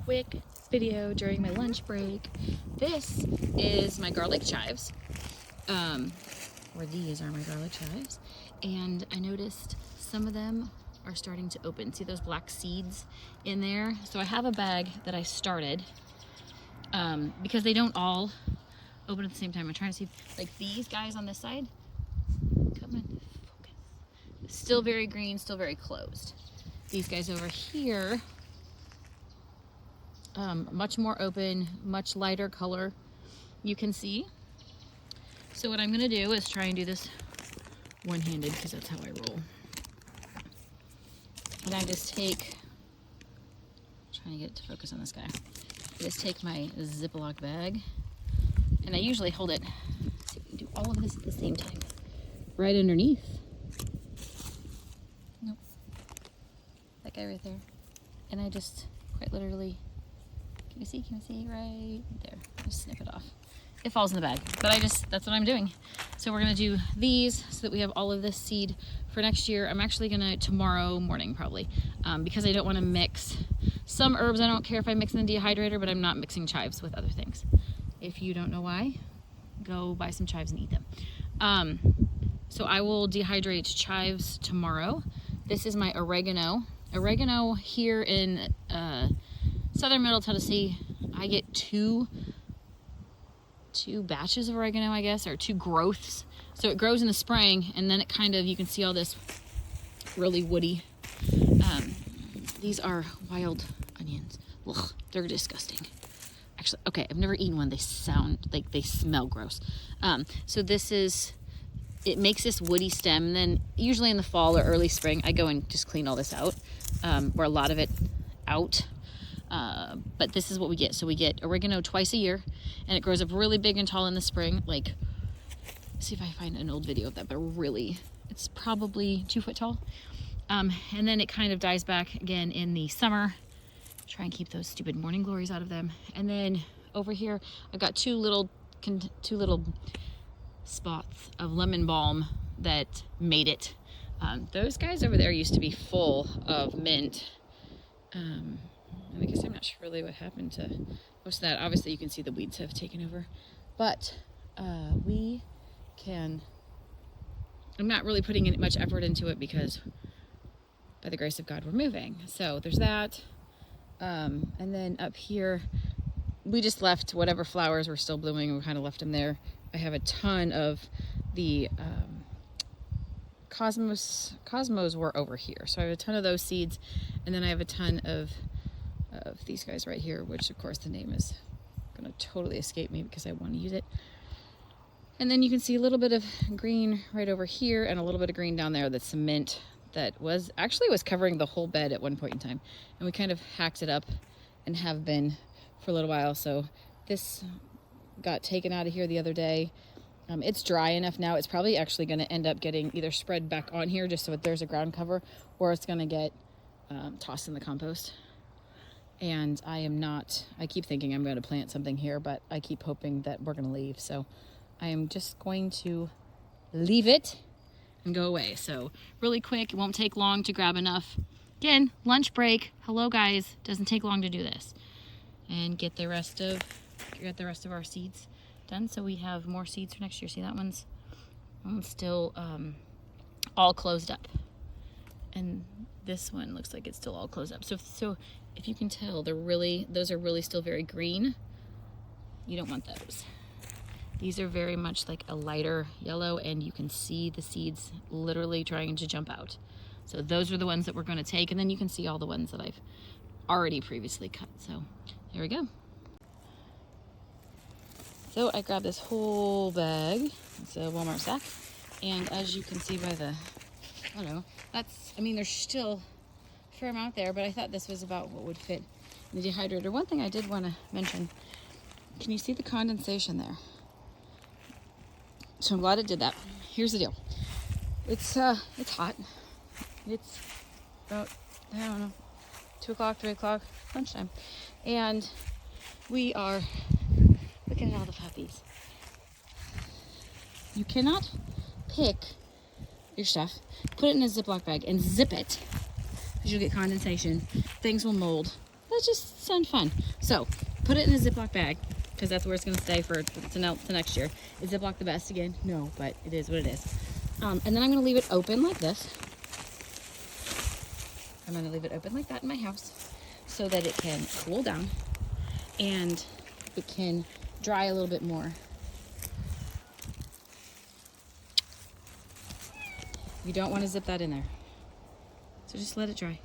quick video during my lunch break. This is my garlic chives, or these are my garlic chives, and I noticed some of them are starting to open. See those black seeds in there? So I have a bag that I started because they don't all open at the same time. I'm trying to see, like these guys on this side, come in, focus. Still very green, still very closed. These guys over here, much more open, much lighter color, you can see. So what I'm gonna do is try and do this one-handed because that's how I roll. And I just take, trying to get it to focus on this guy. I just take my Ziploc bag and I usually hold it, see if we can do all of this at the same time. Right underneath. Nope. That guy right there. And I just quite literally, can you see right there? Just snip it off. It falls in the bag, but that's what I'm doing. So we're gonna do these so that we have all of this seed for next year. I'm actually gonna, tomorrow morning probably, because I don't wanna mix some herbs. I don't care if I mix in the dehydrator, but I'm not mixing chives with other things. If you don't know why, go buy some chives and eat them. So I will dehydrate chives tomorrow. This is my oregano. Oregano here in southern middle Tennessee, I get two batches of oregano, I guess, or two growths. So it grows in the spring, and then it kind of, you can see all this really woody. These are wild onions. Ugh, they're disgusting. Actually, okay, I've never eaten one. They sound like they smell gross. So this is, it makes this woody stem. Then usually in the fall or early spring, I go and just clean all this out, or a lot of it out. But this is what we get. So we get oregano twice a year, and it grows up really big and tall in the spring. Like, see if I find an old video of that, but really, it's probably 2 foot tall. And then it kind of dies back again in the summer. Try and keep those stupid morning glories out of them. And then over here, I've got two little spots of lemon balm that made it. Those guys over there used to be full of mint. I guess I'm not sure really what happened to most of that. Obviously you can see the weeds have taken over, but we can, I'm not really putting in much effort into it because by the grace of God we're moving. So there's that. And then up here we just left whatever flowers were still blooming, and we kind of left them there. I have a ton of the cosmos were over here, so I have a ton of those seeds, and then I have a ton of these guys right here, which of course the name is gonna totally escape me because I want to use it. And then you can see a little bit of green right over here and a little bit of green down there. That's some mint that was covering the whole bed at one point in time, and we kind of hacked it up and have been for a little while. So this got taken out of here the other day. It's dry enough now. It's probably actually going to end up getting either spread back on here just so that there's a ground cover, or it's going to get tossed in the compost. And I keep thinking I'm going to plant something here, but I keep hoping that we're going to leave. So I am just going to leave it and go away. So really quick, it won't take long to grab enough. Again, lunch break. Hello guys, doesn't take long to do this. And get the rest of our seeds done, so we have more seeds for next year. See, that one's still all closed up, and this one looks like it's still all closed up. So if you can tell, those are really still very green. You don't want those. These are very much like a lighter yellow, and you can see the seeds literally trying to jump out. So those are the ones that we're going to take, and then you can see all the ones that I've already previously cut. So there we go. So I grabbed this whole bag. It's a Walmart sack. And as you can see by the, I don't know, there's still a fair amount there, but I thought this was about what would fit in the dehydrator. One thing I did want to mention, can you see the condensation there? So I'm glad it did that. Here's the deal. It's hot. It's about, I don't know, 2 o'clock, 3 o'clock, lunchtime. And we are looking at all the puppies. You cannot pick your stuff, put it in a Ziploc bag, and zip it, because you'll get condensation. Things will mold. that just sounds fun. So put it in a Ziploc bag, because that's where it's going to stay for to next year. Is Ziploc the best again? No, but it is what it is. And then I'm going to leave it open like this. I'm going to leave it open like that in my house so that it can cool down and it can dry a little bit more. You don't want to zip that in there. So just let it dry.